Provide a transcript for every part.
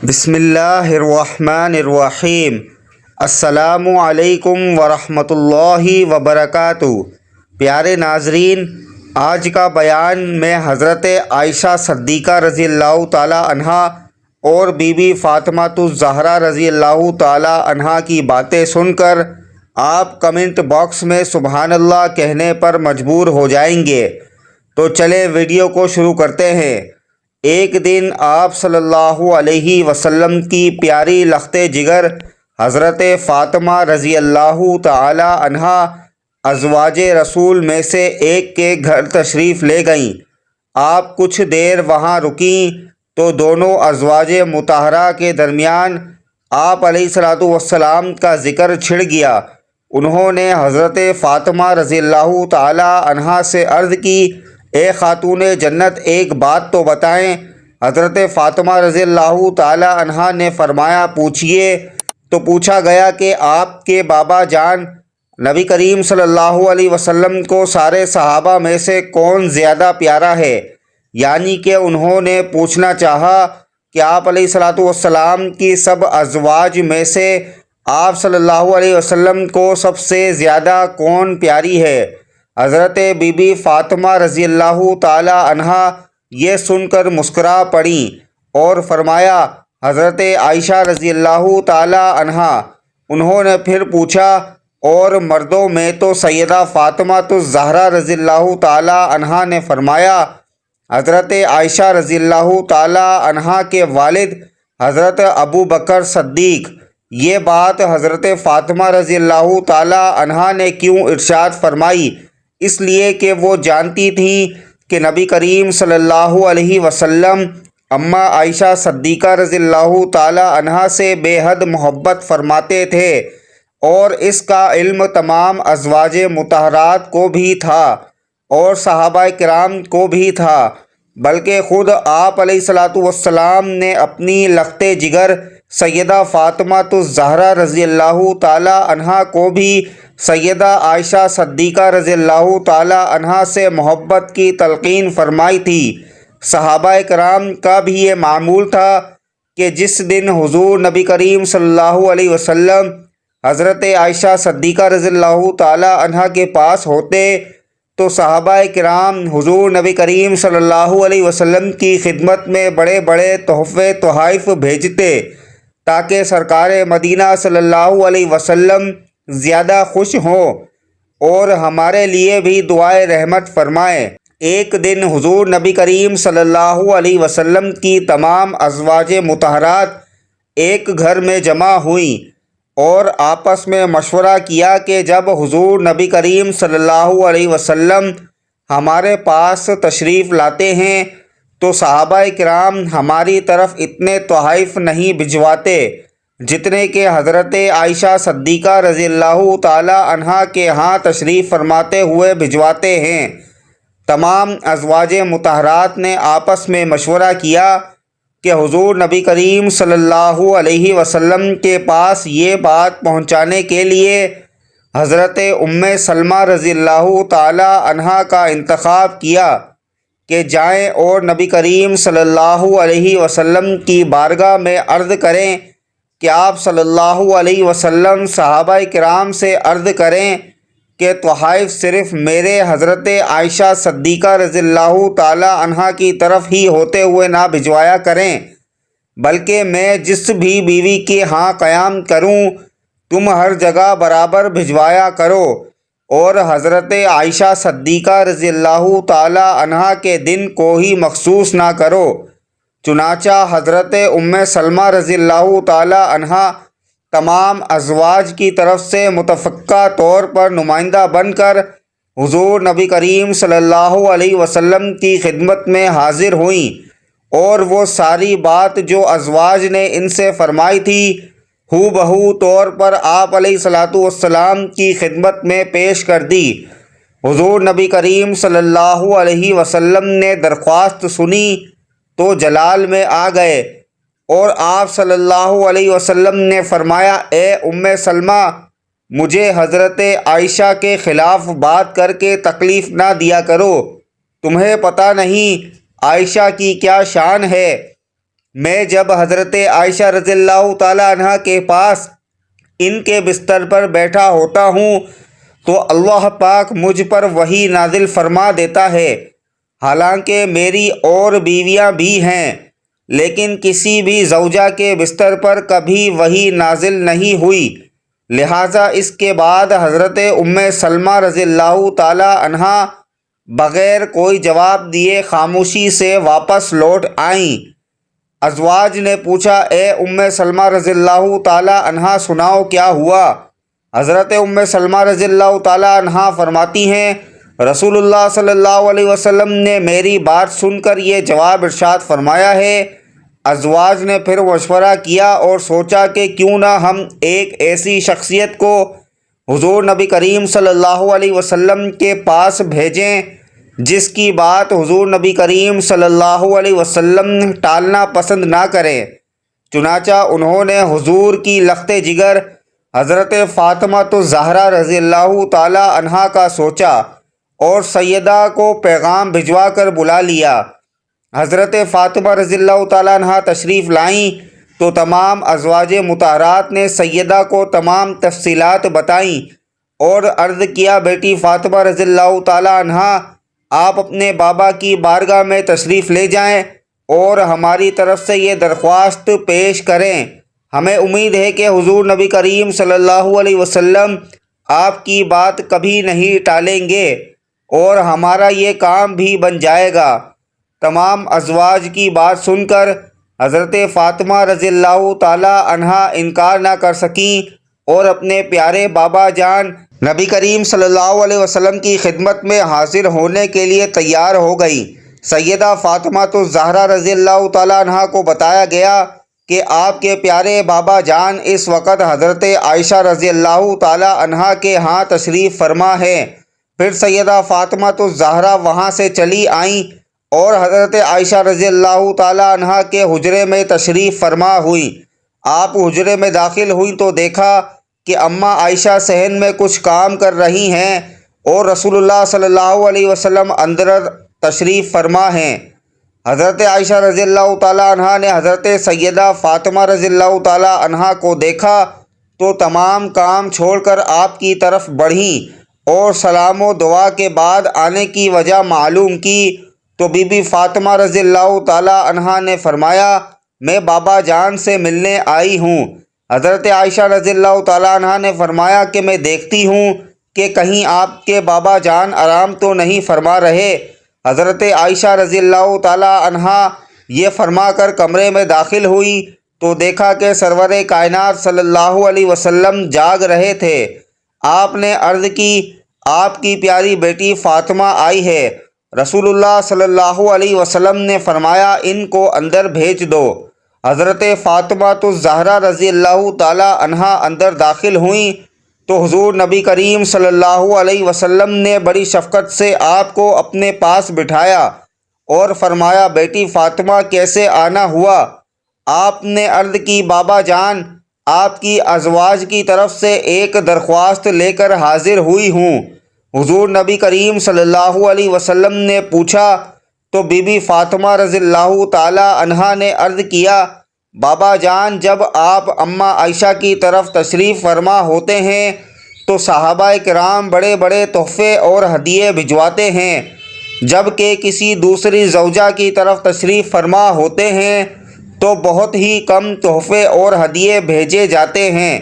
بسم اللہ الرحمن الرحیم۔ السلام علیکم ورحمۃ اللہ وبرکاتہ۔ پیارے ناظرین، آج کا بیان میں حضرت عائشہ صدیقہ رضی اللہ تعالی عنہا اور بی بی فاطمہ الزہرا رضی اللہ تعالی عنہا کی باتیں سن کر آپ کمنٹ باکس میں سبحان اللہ کہنے پر مجبور ہو جائیں گے۔ تو چلیں ویڈیو کو شروع کرتے ہیں۔ ایک دن آپ صلی اللہ علیہ وسلم کی پیاری لخت جگر حضرت فاطمہ رضی اللہ تعالی عنہا ازواج رسول میں سے ایک کے گھر تشریف لے گئیں۔ آپ کچھ دیر وہاں رکیں تو دونوں ازواج مطہرہ کے درمیان آپ علیہ السلام کا ذکر چھڑ گیا۔ انہوں نے حضرت فاطمہ رضی اللہ تعالی عنہا سے عرض کی، اے خاتون جنت، ایک بات تو بتائیں۔ حضرت فاطمہ رضی اللہ تعالی عنہا نے فرمایا، پوچھئے۔ تو پوچھا گیا کہ آپ کے بابا جان نبی کریم صلی اللہ علیہ وسلم کو سارے صحابہ میں سے کون زیادہ پیارا ہے؟ یعنی کہ انہوں نے پوچھنا چاہا کہ آپ علیہ السلام کی سب ازواج میں سے آپ صلی اللہ علیہ وسلم کو سب سے زیادہ کون پیاری ہے؟ حضرت بی بی فاطمہ رضی اللہ تعالی عنہا یہ سن کر مسکرا پڑیں اور فرمایا، حضرت عائشہ رضی اللہ تعالی عنہا۔ انہوں نے پھر پوچھا، اور مردوں میں؟ تو سیدہ فاطمہ الزہرا رضی اللہ تعالی عنہا نے فرمایا، حضرت عائشہ رضی اللہ تعالی عنہا کے والد حضرت ابو بکر صدیق۔ یہ بات حضرت فاطمہ رضی اللہ تعالی عنہا نے کیوں ارشاد فرمائی؟ اس لیے کہ وہ جانتی تھیں کہ نبی کریم صلی اللہ علیہ وسلم اماں عائشہ صدیقہ رضی اللہ تعالی عنہا سے بے حد محبت فرماتے تھے، اور اس کا علم تمام ازواج مطہرات کو بھی تھا اور صحابہ کرام کو بھی تھا، بلکہ خود آپ علیہ السلام نے اپنی لخت جگر سیدہ فاطمہ الزہرا رضی اللہ تعالی عنہا کو بھی سیدہ عائشہ صدیقہ رضی اللہ تعالی عنہا سے محبت کی تلقین فرمائی تھی۔ صحابہ کرام کا بھی یہ معمول تھا کہ جس دن حضور نبی کریم صلی اللہ علیہ وسلم حضرت عائشہ صدیقہ رضی اللہ تعالی عنہا کے پاس ہوتے تو صحابہ کرام حضور نبی کریم صلی اللہ علیہ وسلم کی خدمت میں بڑے بڑے تحفے تحائف بھیجتے تاکہ سرکار مدینہ صلی اللہ علیہ وسلم زیادہ خوش ہوں اور ہمارے لیے بھی دعائے رحمت فرمائیں۔ ایک دن حضور نبی کریم صلی اللہ علیہ وسلم کی تمام ازواج مطہرات ایک گھر میں جمع ہوئیں اور آپس میں مشورہ کیا کہ جب حضور نبی کریم صلی اللہ علیہ وسلم ہمارے پاس تشریف لاتے ہیں تو صحابہ کرام ہماری طرف اتنے تحائف نہیں بھجواتے جتنے کہ حضرت عائشہ صدیقہ رضی اللہ تعالی عنہا کے ہاں تشریف فرماتے ہوئے بھجواتے ہیں۔ تمام ازواج مطہرات نے آپس میں مشورہ کیا کہ حضور نبی کریم صلی اللہ علیہ وسلم کے پاس یہ بات پہنچانے کے لیے حضرت ام سلمہ رضی اللہ تعالی عنہا کا انتخاب کیا کہ جائیں اور نبی کریم صلی اللہ علیہ وسلم کی بارگاہ میں عرض کریں کہ آپ صلی اللہ علیہ وسلم صحابہ کرام سے عرض کریں کہ تحائف صرف میرے حضرت عائشہ صدیقہ رضی اللہ تعالی عنہا کی طرف ہی ہوتے ہوئے نہ بھجوایا کریں، بلکہ میں جس بھی بیوی کے ہاں قیام کروں تم ہر جگہ برابر بھجوایا کرو، اور حضرت عائشہ صدیقہ رضی اللہ تعالی عنہا کے دن کو ہی مخصوص نہ کرو۔ چنانچہ حضرت ام سلمہ رضی اللہ تعالی عنہا تمام ازواج کی طرف سے متفقہ طور پر نمائندہ بن کر حضور نبی کریم صلی اللہ علیہ وسلم کی خدمت میں حاضر ہوئیں، اور وہ ساری بات جو ازواج نے ان سے فرمائی تھی ہو بہو طور پر آپ علیہ السلام کی خدمت میں پیش کر دی۔ حضور نبی کریم صلی اللہ علیہ وسلم نے درخواست سنی تو جلال میں آ گئے، اور آپ صلی اللہ علیہ وسلم نے فرمایا، اے ام سلمہ، مجھے حضرت عائشہ کے خلاف بات کر کے تکلیف نہ دیا کرو، تمہیں پتہ نہیں عائشہ کی کیا شان ہے، میں جب حضرت عائشہ رضی اللہ تعالیٰ عنہ کے پاس ان کے بستر پر بیٹھا ہوتا ہوں تو اللہ پاک مجھ پر وحی نازل فرما دیتا ہے۔ حالانکہ میری اور بیویاں بھی ہیں، لیکن کسی بھی زوجہ کے بستر پر کبھی وحی نازل نہیں ہوئی۔ لہٰذا اس کے بعد حضرت ام سلمہ رضی اللہ تعالی عنہا بغیر کوئی جواب دیے خاموشی سے واپس لوٹ آئیں۔ ازواج نے پوچھا، اے ام سلمہ رضی اللہ تعالی عنہا سناؤ کیا ہوا؟ حضرت ام سلمہ رضی اللہ تعالی عنہا فرماتی ہیں، رسول اللہ صلی اللہ علیہ وسلم نے میری بات سن کر یہ جواب ارشاد فرمایا ہے۔ ازواج نے پھر مشورہ کیا اور سوچا کہ کیوں نہ ہم ایک ایسی شخصیت کو حضور نبی کریم صلی اللہ علیہ وسلم کے پاس بھیجیں جس کی بات حضور نبی کریم صلی اللہ علیہ وسلم ٹالنا پسند نہ کریں۔ چنانچہ انہوں نے حضور کی لخت جگر حضرت فاطمہ الزہرا رضی اللہ تعالی عنہا کا سوچا اور سیدہ کو پیغام بھجوا کر بلا لیا۔ حضرت فاطمہ رضی اللہ تعالی عنہا تشریف لائیں تو تمام ازواج مطہرات نے سیدہ کو تمام تفصیلات بتائیں اور عرض کیا، بیٹی فاطمہ رضی اللہ تعالی عنہا آپ اپنے بابا کی بارگاہ میں تشریف لے جائیں اور ہماری طرف سے یہ درخواست پیش کریں۔ ہمیں امید ہے کہ حضور نبی کریم صلی اللہ علیہ وسلم آپ کی بات کبھی نہیں ٹالیں گے اور ہمارا یہ کام بھی بن جائے گا۔ تمام ازواج کی بات سن کر حضرت فاطمہ رضی اللہ تعالی عنہا انکار نہ کر سکیں اور اپنے پیارے بابا جان نبی کریم صلی اللہ علیہ وسلم کی خدمت میں حاضر ہونے کے لیے تیار ہو گئیں۔ سیدہ فاطمہ الزہرا رضی اللہ تعالی عنہا کو بتایا گیا کہ آپ کے پیارے بابا جان اس وقت حضرت عائشہ رضی اللہ تعالی عنہا کے ہاں تشریف فرما ہے۔ پھر سیدہ فاطمہ الزہرا وہاں سے چلی آئیں اور حضرت عائشہ رضی اللہ تعالی عنہا کے حجرے میں تشریف فرما ہوئیں۔ آپ حجرے میں داخل ہوئیں تو دیکھا کہ اماں عائشہ صحن میں کچھ کام کر رہی ہیں اور رسول اللہ صلی اللہ علیہ وسلم اندر تشریف فرما ہیں۔ حضرت عائشہ رضی اللہ تعالی عنہا نے حضرت سیدہ فاطمہ رضی اللہ تعالی عنہا کو دیکھا تو تمام کام چھوڑ کر آپ کی طرف بڑھیں اور سلام و دعا کے بعد آنے کی وجہ معلوم کی تو بی بی فاطمہ رضی اللہ تعالی عنہا نے فرمایا، میں بابا جان سے ملنے آئی ہوں۔ حضرت عائشہ رضی اللہ تعالی عنہا نے فرمایا کہ میں دیکھتی ہوں کہ کہیں آپ کے بابا جان آرام تو نہیں فرما رہے۔ حضرت عائشہ رضی اللہ تعالی عنہا یہ فرما کر کمرے میں داخل ہوئی تو دیکھا کہ سرور کائنات صلی اللہ علیہ وسلم جاگ رہے تھے۔ آپ نے عرض کی، آپ کی پیاری بیٹی فاطمہ آئی ہے۔ رسول اللہ صلی اللہ علیہ وسلم نے فرمایا، ان کو اندر بھیج دو۔ حضرت فاطمہ الزہرا رضی اللہ تعالی عنہا اندر داخل ہوئیں تو حضور نبی کریم صلی اللہ علیہ وسلم نے بڑی شفقت سے آپ کو اپنے پاس بٹھایا اور فرمایا، بیٹی فاطمہ کیسے آنا ہوا؟ آپ نے عرض کی، بابا جان آپ کی ازواج کی طرف سے ایک درخواست لے کر حاضر ہوئی ہوں۔ حضور نبی کریم صلی اللہ علیہ وسلم نے پوچھا تو بی بی فاطمہ رضی اللہ تعالی عنہا نے عرض کیا، بابا جان جب آپ اماں عائشہ کی طرف تشریف فرما ہوتے ہیں تو صحابہ کرام بڑے بڑے تحفے اور ہدیے بھجواتے ہیں، جبکہ کسی دوسری زوجہ کی طرف تشریف فرما ہوتے ہیں تو بہت ہی کم تحفے اور ہدیے بھیجے جاتے ہیں۔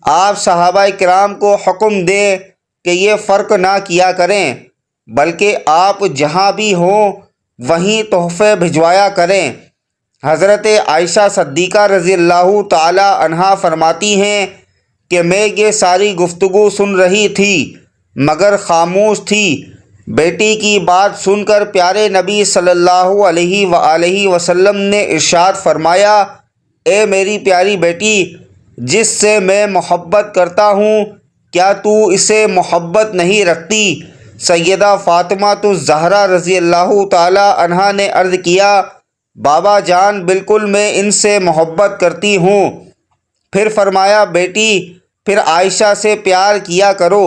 آپ صحابہ کرام کو حکم دیں کہ یہ فرق نہ کیا کریں، بلکہ آپ جہاں بھی ہوں وہیں تحفے بھجوایا کریں۔ حضرت عائشہ صدیقہ رضی اللہ تعالی عنہا فرماتی ہیں کہ میں یہ ساری گفتگو سن رہی تھی مگر خاموش تھی۔ بیٹی کی بات سن کر پیارے نبی صلی اللہ علیہ وآلہ وسلم نے ارشاد فرمایا، اے میری پیاری بیٹی، جس سے میں محبت کرتا ہوں کیا تو اسے محبت نہیں رکھتی؟ سیدہ فاطمہ الزہرا رضی اللہ تعالی عنہا نے عرض کیا، بابا جان بالکل میں ان سے محبت کرتی ہوں۔ پھر فرمایا، بیٹی پھر عائشہ سے پیار کیا کرو،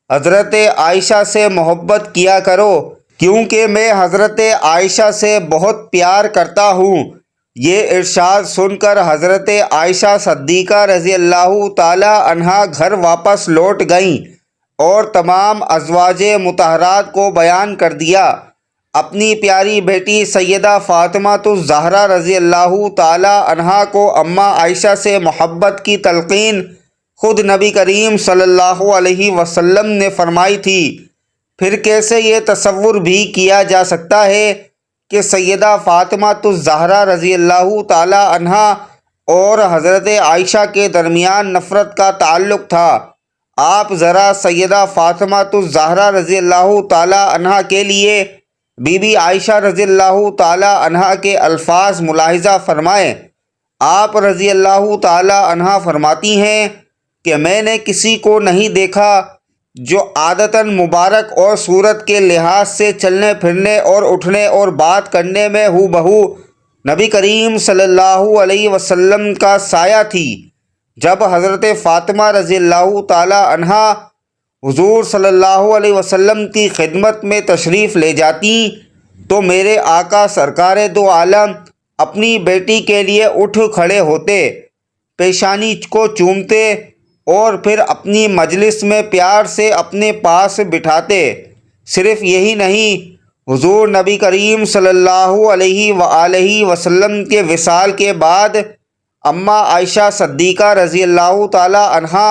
حضرت عائشہ سے محبت کیا کرو، کیونکہ میں حضرت عائشہ سے بہت پیار کرتا ہوں۔ یہ ارشاد سن کر حضرت عائشہ صدیقہ رضی اللہ تعالی عنہا گھر واپس لوٹ گئیں اور تمام ازواج مطہرات کو بیان کر دیا۔ اپنی پیاری بیٹی سیدہ فاطمہ الزہرا رضی اللہ تعالی عنہا کو اماں عائشہ سے محبت کی تلقین خود نبی کریم صلی اللہ علیہ وسلم نے فرمائی تھی۔ پھر کیسے یہ تصور بھی کیا جا سکتا ہے کہ سیدہ فاطمہ الزہرا رضی اللہ تعالی عنہا اور حضرت عائشہ کے درمیان نفرت کا تعلق تھا۔ آپ ذرا سیدہ فاطمہ الزہرا رضی اللہ تعالی عنہا کے لیے بی بی عائشہ رضی اللہ تعالی عنہا کے الفاظ ملاحظہ فرمائیں۔ آپ رضی اللہ تعالی عنہا فرماتی ہیں کہ میں نے کسی کو نہیں دیکھا جو عادتاً مبارک اور صورت کے لحاظ سے چلنے پھرنے اور اٹھنے اور بات کرنے میں ہو بہو نبی کریم صلی اللہ علیہ وسلم کا سایہ تھی۔ جب حضرت فاطمہ رضی اللہ تعالی عنہا حضور صلی اللہ علیہ وسلم کی خدمت میں تشریف لے جاتی تو میرے آقا سرکار دو عالم اپنی بیٹی کے لیے اٹھ کھڑے ہوتے، پیشانی کو چومتے اور پھر اپنی مجلس میں پیار سے اپنے پاس بٹھاتے۔ صرف یہی نہیں، حضور نبی کریم صلی اللہ علیہ وآلہ وسلم کے وصال کے بعد اماں عائشہ صدیقہ رضی اللہ تعالی عنہا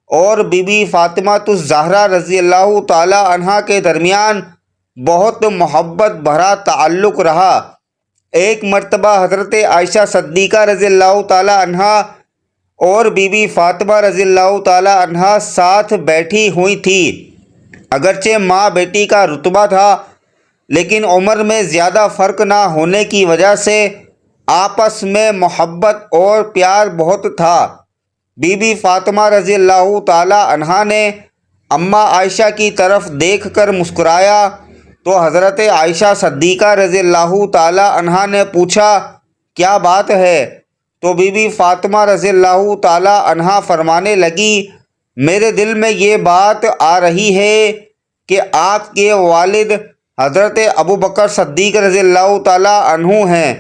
اور بی بی فاطمہ الزہرا رضی اللہ تعالی عنہا کے درمیان بہت محبت بھرا تعلق رہا۔ ایک مرتبہ حضرت عائشہ صدیقہ رضی اللہ تعالی عنہا اور بی بی فاطمہ رضی اللہ تعالی عنہا ساتھ بیٹھی ہوئی تھی۔ اگرچہ ماں بیٹی کا رتبہ تھا، لیکن عمر میں زیادہ فرق نہ ہونے کی وجہ سے آپس میں محبت اور پیار بہت تھا۔ بی بی فاطمہ رضی اللہ تعالی عنہا نے اماں عائشہ کی طرف دیکھ کر مسکرایا تو حضرت عائشہ صدیقہ رضی اللہ تعالی عنہا نے پوچھا، کیا بات ہے؟ تو بی بی فاطمہ رضی اللہ تعالی عنہا فرمانے لگی، میرے دل میں یہ بات آ رہی ہے کہ آپ کے والد حضرت ابوبکر صدیق رضی اللہ تعالی عنہ ہیں،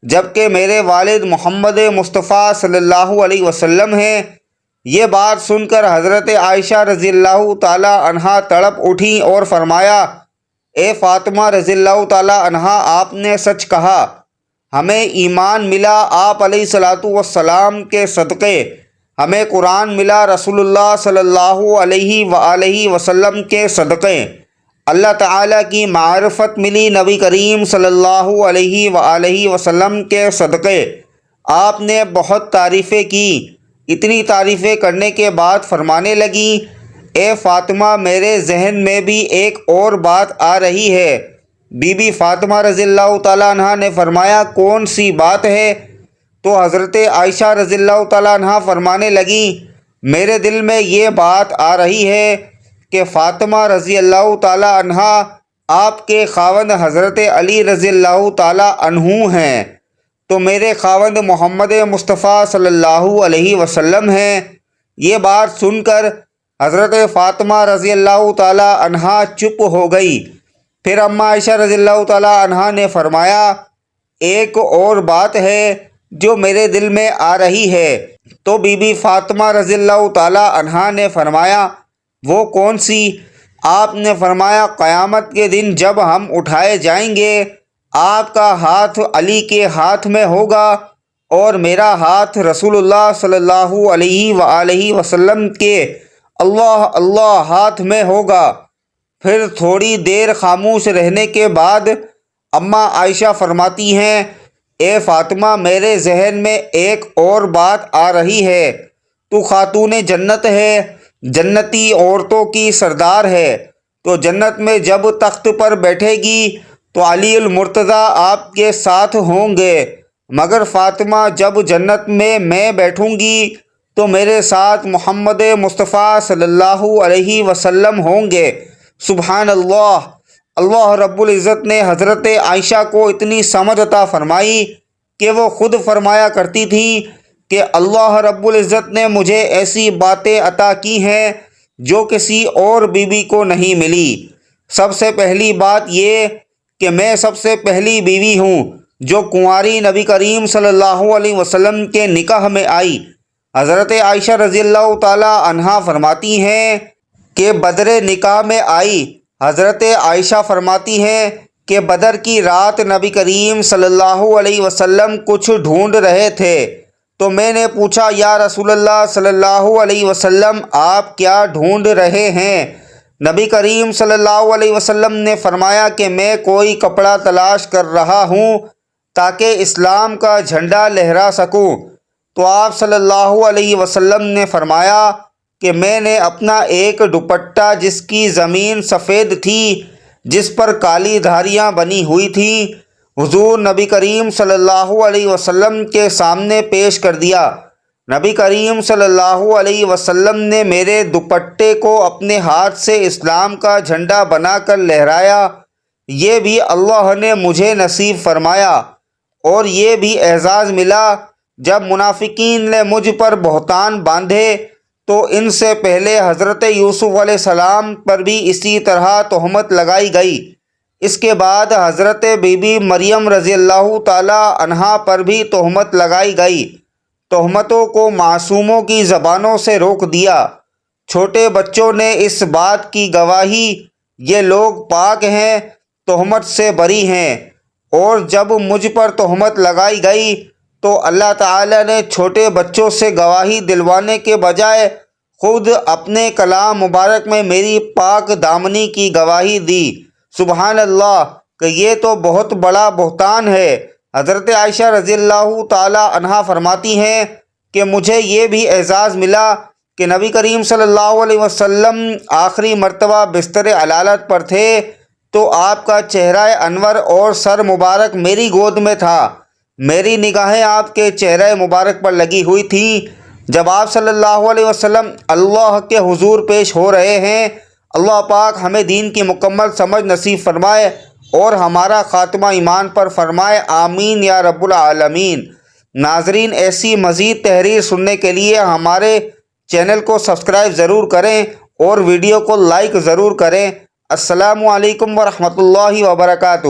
جبکہ میرے والد محمد مصطفیٰ صلی اللہ علیہ وسلم ہیں۔ یہ بات سن کر حضرت عائشہ رضی اللہ تعالی عنہا تڑپ اٹھیں اور فرمایا، اے فاطمہ رضی اللہ تعالی عنہا، آپ نے سچ کہا، ہمیں ایمان ملا آپ علیہ الصلوۃ والسلام کے صدقے، ہمیں قرآن ملا رسول اللہ صلی اللہ علیہ وآلہ وسلم کے صدقے، اللہ تعالیٰ کی معرفت ملی نبی کریم صلی اللہ علیہ وآلہ وسلم کے صدقے۔ آپ نے بہت تعریفیں کی۔ اتنی تعریفیں کرنے کے بعد فرمانے لگیں، اے فاطمہ، میرے ذہن میں بھی ایک اور بات آ رہی ہے۔ بی بی فاطمہ رضی اللہ تعالیٰ عنہا نے فرمایا، کون سی بات ہے؟ تو حضرت عائشہ رضی اللہ تعالیٰ عنہا فرمانے لگیں، میرے دل میں یہ بات آ رہی ہے کہ فاطمہ رضی اللہ تعالیٰ عنہا آپ کے خاوند حضرت علی رضی اللہ تعالیٰ عنہ ہیں، تو میرے خاوند محمد مصطفیٰ صلی اللہ علیہ وسلم ہیں۔ یہ بات سن کر حضرت فاطمہ رضی اللہ تعالیٰ عنہا چپ ہو گئی۔ پھر اماں عائشہ رضی اللہ تعالیٰ عنہا نے فرمایا، ایک اور بات ہے جو میرے دل میں آ رہی ہے۔ تو بی بی فاطمہ رضی اللہ تعالیٰ عنہا نے فرمایا، وہ کون سی؟ آپ نے فرمایا، قیامت کے دن جب ہم اٹھائے جائیں گے، آپ کا ہاتھ علی کے ہاتھ میں ہوگا اور میرا ہاتھ رسول اللہ صلی اللہ علیہ وآلہ وسلم کے اللہ اللہ ہاتھ میں ہوگا۔ پھر تھوڑی دیر خاموش رہنے کے بعد اماں عائشہ فرماتی ہیں، اے فاطمہ، میرے ذہن میں ایک اور بات آ رہی ہے۔ تو خاتون جنت ہے، جنتی عورتوں کی سردار ہے، تو جنت میں جب تخت پر بیٹھے گی تو علی المرتضیٰ آپ کے ساتھ ہوں گے، مگر فاطمہ، جب جنت میں بیٹھوں گی تو میرے ساتھ محمد مصطفیٰ صلی اللہ علیہ وسلم ہوں گے۔ سبحان اللہ! اللہ رب العزت نے حضرت عائشہ کو اتنی سمجھ عطا فرمائی کہ وہ خود فرمایا کرتی تھیں کہ اللہ رب العزت نے مجھے ایسی باتیں عطا کی ہیں جو کسی اور بیوی کو نہیں ملی۔ سب سے پہلی بات یہ کہ میں سب سے پہلی بیوی ہوں، جو کنواری نبی کریم صلی اللہ علیہ وسلم کے نکاح میں آئی۔ حضرت عائشہ رضی اللہ تعالی عنہا فرماتی ہیں کہ بدر نکاح میں آئی۔ حضرت عائشہ فرماتی ہیں کہ بدر کی رات نبی کریم صلی اللہ علیہ وسلم کچھ ڈھونڈ رہے تھے، تو میں نے پوچھا یا رسول اللہ صلی اللہ علیہ وسلم آپ کیا ڈھونڈ رہے ہیں؟ نبی کریم صلی اللہ علیہ وسلم نے فرمایا کہ میں کوئی کپڑا تلاش کر رہا ہوں تاکہ اسلام کا جھنڈا لہرا سکوں۔ تو آپ صلی اللہ علیہ وسلم نے فرمایا کہ میں نے اپنا ایک دوپٹہ جس کی زمین سفید تھی، جس پر کالی دھاریاں بنی ہوئی تھیں، حضور نبی کریم صلی اللہ علیہ وسلم کے سامنے پیش کر دیا۔ نبی کریم صلی اللہ علیہ وسلم نے میرے دوپٹے کو اپنے ہاتھ سے اسلام کا جھنڈا بنا کر لہرایا۔ یہ بھی اللہ نے مجھے نصیب فرمایا، اور یہ بھی اعزاز ملا جب منافقین نے مجھ پر بہتان باندھے تو ان سے پہلے حضرت یوسف علیہ السلام پر بھی اسی طرح تہمت لگائی گئی۔ اس کے بعد حضرت بی بی مریم رضی اللہ تعالی عنہا پر بھی تہمت لگائی گئی۔ تہمتوں کو معصوموں کی زبانوں سے روک دیا۔ چھوٹے بچوں نے اس بات کی گواہی یہ لوگ پاک ہیں، تہمت سے بری ہیں، اور جب مجھ پر تہمت لگائی گئی تو اللہ تعالی نے چھوٹے بچوں سے گواہی دلوانے کے بجائے خود اپنے کلام مبارک میں میری پاک دامنی کی گواہی دی۔ سبحان اللہ، کہ یہ تو بہت بڑا بہتان ہے۔ حضرت عائشہ رضی اللہ تعالی عنہا فرماتی ہیں کہ مجھے یہ بھی اعزاز ملا کہ نبی کریم صلی اللہ علیہ وسلم آخری مرتبہ بستر علالت پر تھے تو آپ کا چہرہ انور اور سر مبارک میری گود میں تھا۔ میری نگاہیں آپ کے چہرہ مبارک پر لگی ہوئی تھیں۔ جب آپ صلی اللہ علیہ وسلم اللہ کے حضور پیش ہو رہے ہیں، اللہ پاک ہمیں دین کی مکمل سمجھ نصیب فرمائے اور ہمارا خاتمہ ایمان پر فرمائے، آمین یا رب العالمین۔ ناظرین، ایسی مزید تحریر سننے کے لیے ہمارے چینل کو سبسکرائب ضرور کریں اور ویڈیو کو لائک ضرور کریں۔ السلام علیکم ورحمۃ اللہ وبرکاتہ۔